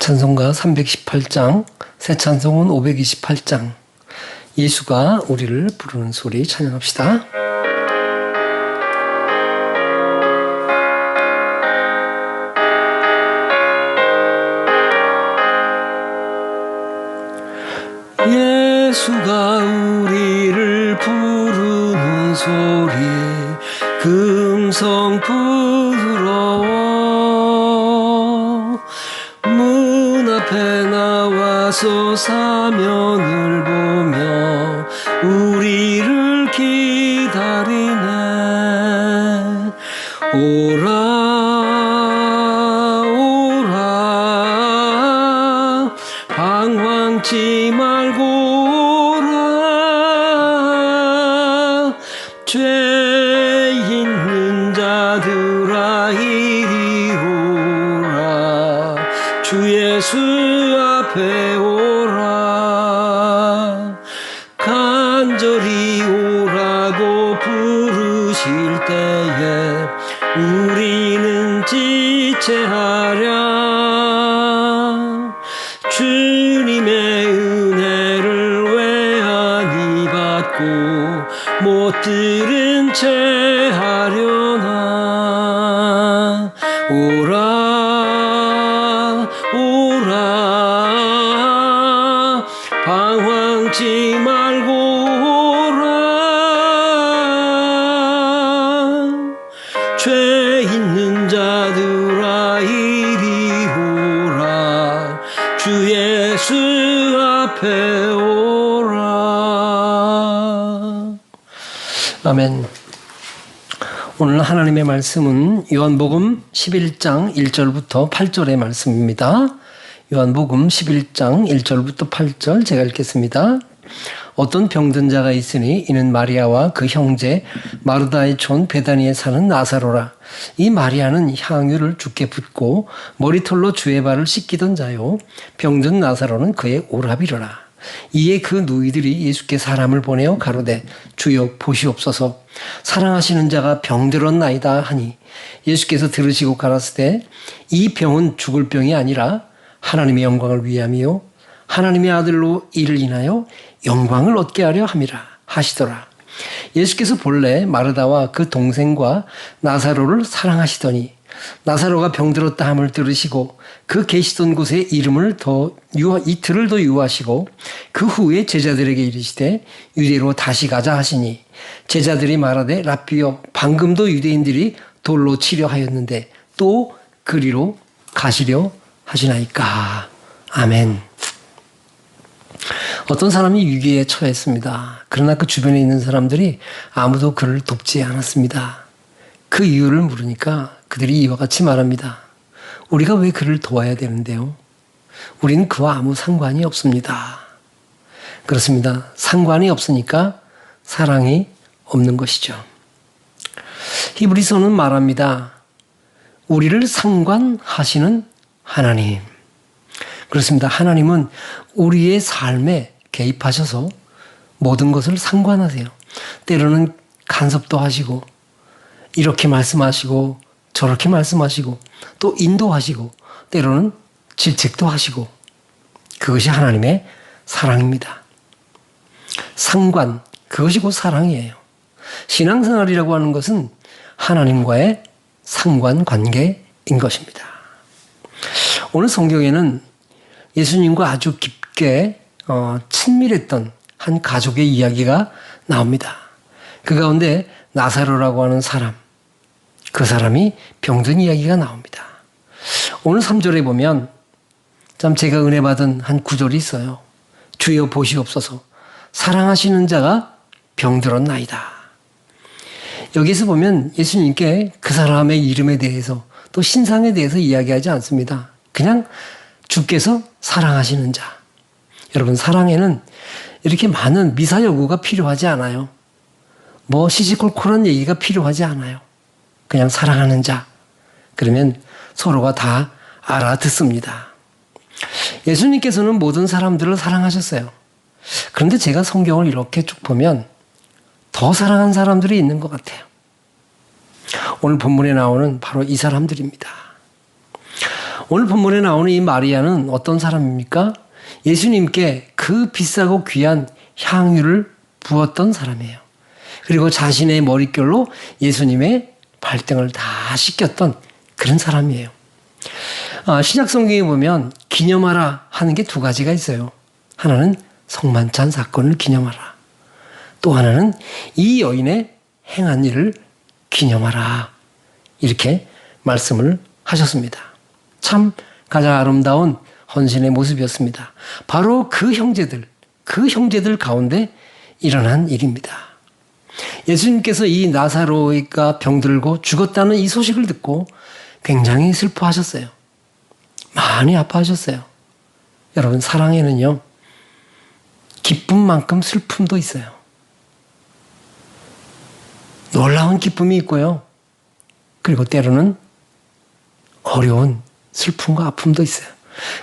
찬송가 318장, 새 찬송은 528장. 예수가 우리를 부르는 소리 찬양합시다. 예수가 우리를 부르는 소리 금성 부드러워 문 앞에 나와서 사면을 보며 우리를 기다리네. 오라 오라 방황치 말고 오라 죄 있는 자들아 이리 오라 주 예수 앞에 오라 간절히 오라고 부르실 때에 우리는 지체하랴. 주님의 은혜를 왜 안이 받고 못 들은 채 하려나. 오라 오라 방황치 말고 오라 죄 있는 자들아 이리 오라 주 예수 앞에 오라. 아멘. 오늘 하나님의 말씀은 요한복음 11장 1절부터 8절의 말씀입니다. 요한복음 11장 1절부터 8절 제가 읽겠습니다. 어떤 병든 자가 있으니 이는 마리아와 그 형제 마르다의 촌 베다니에 사는 나사로라. 이 마리아는 향유를 주께 붓고 머리털로 주의 발을 씻기던 자요 병든 나사로는 그의 오라비로라. 이에 그 누이들이 예수께 사람을 보내어 가로되 주여 보시옵소서 사랑하시는 자가 병들었나이다 하니 예수께서 들으시고 가라사대 이 병은 죽을 병이 아니라 하나님의 영광을 위함이요 하나님의 아들로 이를 인하여 영광을 얻게 하려 함이라 하시더라. 예수께서 본래 마르다와 그 동생과 나사로를 사랑하시더니 나사로가 병들었다 함을 들으시고 그 계시던 곳에 이틀을 더 유하시고 그 후에 제자들에게 이르시되 유대로 다시 가자 하시니 제자들이 말하되 랍비여 방금도 유대인들이 돌로 치려 하였는데 또 그리로 가시려 하시나이까. 아멘. 어떤 사람이 위기에 처했습니다. 그러나 그 주변에 있는 사람들이 아무도 그를 돕지 않았습니다. 그 이유를 물으니까 그들이 이와 같이 말합니다. 우리가 왜 그를 도와야 되는데요? 우리는 그와 아무 상관이 없습니다. 그렇습니다. 상관이 없으니까 사랑이 없는 것이죠. 히브리서는 말합니다. 우리를 상관하시는 하나님. 그렇습니다. 하나님은 우리의 삶에 개입하셔서 모든 것을 상관하세요. 때로는 간섭도 하시고 이렇게 말씀하시고 저렇게 말씀하시고 또 인도하시고 때로는 질책도 하시고 그것이 하나님의 사랑입니다. 상관, 그것이 곧 사랑이에요. 신앙생활이라고 하는 것은 하나님과의 상관관계인 것입니다. 오늘 성경에는 예수님과 아주 깊게 친밀했던 한 가족의 이야기가 나옵니다. 그 가운데 나사로라고 하는 사람, 그 사람이 병든 이야기가 나옵니다. 오늘 3절에 보면 참 제가 은혜 받은 한 구절이 있어요. 주여 보시옵소서 사랑하시는 자가 병들었나이다. 여기서 보면 예수님께 그 사람의 이름에 대해서 또 신상에 대해서 이야기하지 않습니다. 그냥 주께서 사랑하시는 자. 여러분 사랑에는 이렇게 많은 미사여구가 필요하지 않아요. 뭐 시시콜콜한 얘기가 필요하지 않아요. 그냥 사랑하는 자. 그러면 서로가 다 알아듣습니다. 예수님께서는 모든 사람들을 사랑하셨어요. 그런데 제가 성경을 이렇게 쭉 보면 더 사랑한 사람들이 있는 것 같아요. 오늘 본문에 나오는 바로 이 사람들입니다. 오늘 본문에 나오는 이 마리아는 어떤 사람입니까? 예수님께 그 비싸고 귀한 향유를 부었던 사람이에요. 그리고 자신의 머릿결로 예수님의 발등을 다 씻겼던 그런 사람이에요. 신약 성경에 보면 기념하라 하는 게 두 가지가 있어요. 하나는 성만찬 사건을 기념하라. 또 하나는 이 여인의 행한 일을 기념하라. 이렇게 말씀을 하셨습니다. 참 가장 아름다운 헌신의 모습이었습니다. 바로 그 형제들 가운데 일어난 일입니다. 예수님께서 이 나사로가 병들고 죽었다는 이 소식을 듣고 굉장히 슬퍼하셨어요. 많이 아파하셨어요. 여러분, 사랑에는요, 기쁨만큼 슬픔도 있어요. 놀라운 기쁨이 있고요. 그리고 때로는 어려운 슬픔과 아픔도 있어요.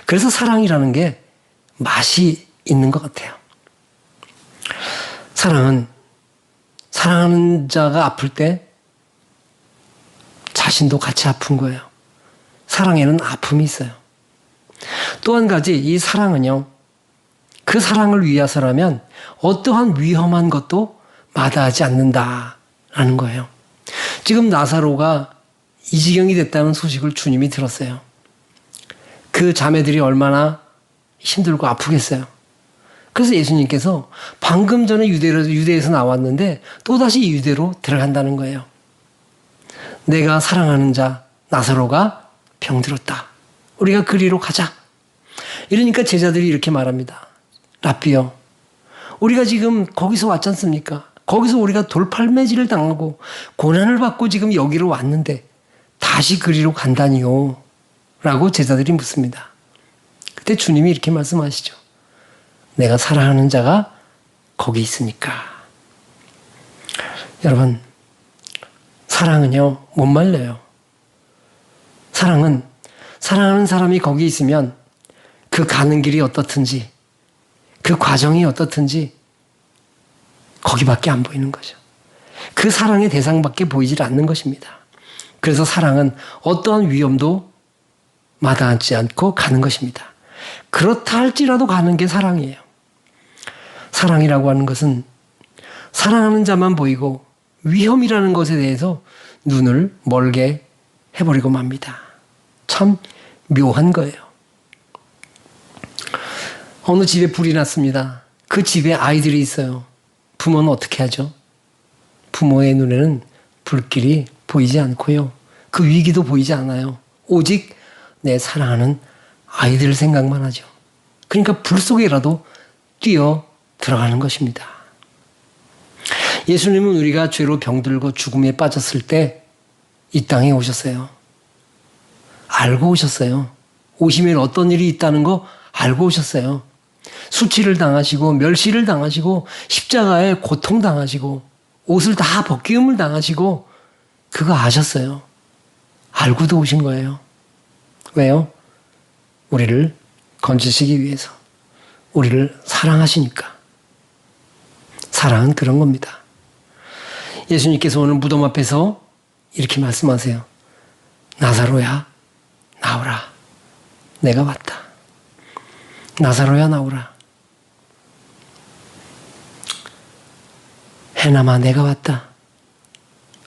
그래서 사랑이라는 게 맛이 있는 것 같아요. 사랑은 사랑하는 자가 아플 때 자신도 같이 아픈 거예요. 사랑에는 아픔이 있어요. 또 한 가지, 이 사랑은요, 그 사랑을 위해서라면 어떠한 위험한 것도 마다하지 않는다라는 거예요. 지금 나사로가 이 지경이 됐다는 소식을 주님이 들었어요. 그 자매들이 얼마나 힘들고 아프겠어요. 그래서 예수님께서 방금 전에 유대에서 나왔는데 또다시 유대로 들어간다는 거예요. 내가 사랑하는 자 나사로가 병들었다. 우리가 그리로 가자. 이러니까 제자들이 이렇게 말합니다. 라삐요, 우리가 지금 거기서 왔지 않습니까? 거기서 우리가 돌팔매질을 당하고 고난을 받고 지금 여기로 왔는데 다시 그리로 간다니요? 라고 제자들이 묻습니다. 그때 주님이 이렇게 말씀하시죠. 내가 사랑하는 자가 거기 있으니까. 여러분, 사랑은요, 못 말려요. 사랑은 사랑하는 사람이 거기 있으면 그 가는 길이 어떻든지, 그 과정이 어떻든지 거기밖에 안 보이는 거죠. 그 사랑의 대상밖에 보이질 않는 것입니다. 그래서 사랑은 어떠한 위험도 마다하지 않고 가는 것입니다. 그렇다 할지라도 가는 게 사랑이에요. 사랑이라고 하는 것은 사랑하는 자만 보이고 위험이라는 것에 대해서 눈을 멀게 해버리고 맙니다. 참 묘한 거예요. 어느 집에 불이 났습니다. 그 집에 아이들이 있어요. 부모는 어떻게 하죠? 부모의 눈에는 불길이 보이지 않고요. 그 위기도 보이지 않아요. 오직 내 사랑하는 아이들 생각만 하죠. 그러니까 불 속에라도 뛰어 들어가는 것입니다. 예수님은 우리가 죄로 병들고 죽음에 빠졌을 때 이 땅에 오셨어요. 알고 오셨어요. 오시면 어떤 일이 있다는 거 알고 오셨어요. 수치를 당하시고 멸시를 당하시고 십자가에 고통당하시고 옷을 다 벗기움을 당하시고 그거 아셨어요. 알고도 오신 거예요. 왜요? 우리를 건지시기 위해서. 우리를 사랑하시니까. 사랑은 그런 겁니다. 예수님께서 오늘 무덤 앞에서 이렇게 말씀하세요. 나사로야, 나오라. 내가 왔다. 나사로야, 나오라. 해남아, 내가 왔다.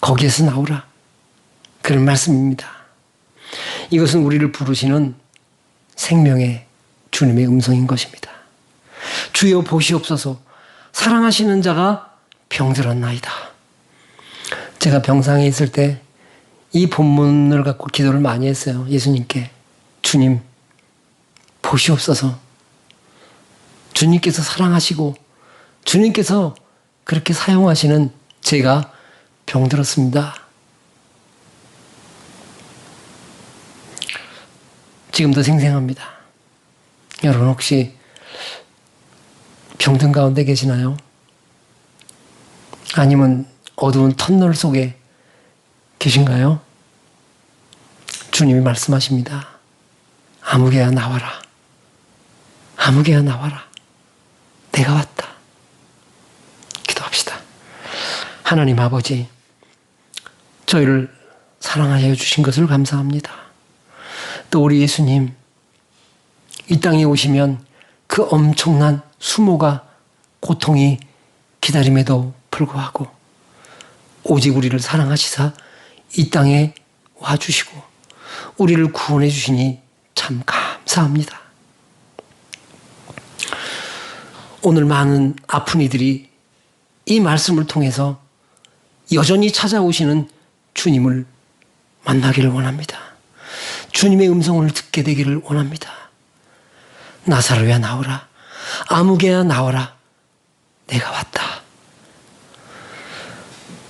거기에서 나오라. 그런 말씀입니다. 이것은 우리를 부르시는 생명의 주님의 음성인 것입니다. 주여 보시옵소서, 사랑하시는 자가 병들었나이다. 제가 병상에 있을 때 이 본문을 갖고 기도를 많이 했어요. 예수님께. 주님, 보시옵소서. 주님께서 사랑하시고 주님께서 그렇게 사용하시는 제가 병들었습니다. 지금도 생생합니다. 여러분 혹시 병든 가운데 계시나요? 아니면 어두운 터널 속에 계신가요? 주님이 말씀하십니다. 아무개야 나와라. 아무개야 나와라. 내가 왔다. 기도합시다. 하나님 아버지, 저희를 사랑하여 주신 것을 감사합니다. 또 우리 예수님 이 땅에 오시면 그 엄청난 수모가 고통이 기다림에도 불구하고 오직 우리를 사랑하시사 이 땅에 와주시고 우리를 구원해 주시니 참 감사합니다. 오늘 많은 아픈 이들이 이 말씀을 통해서 여전히 찾아오시는 주님을 만나기를 원합니다. 주님의 음성을 듣게 되기를 원합니다. 나사로야 나오라. 아무개야 나오라. 내가 왔다.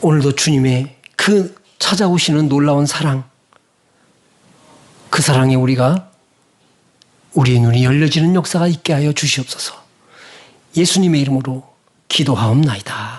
오늘도 주님의 그 찾아오시는 놀라운 사랑, 그 사랑에 우리가 우리의 눈이 열려지는 역사가 있게 하여 주시옵소서. 예수님의 이름으로 기도하옵나이다.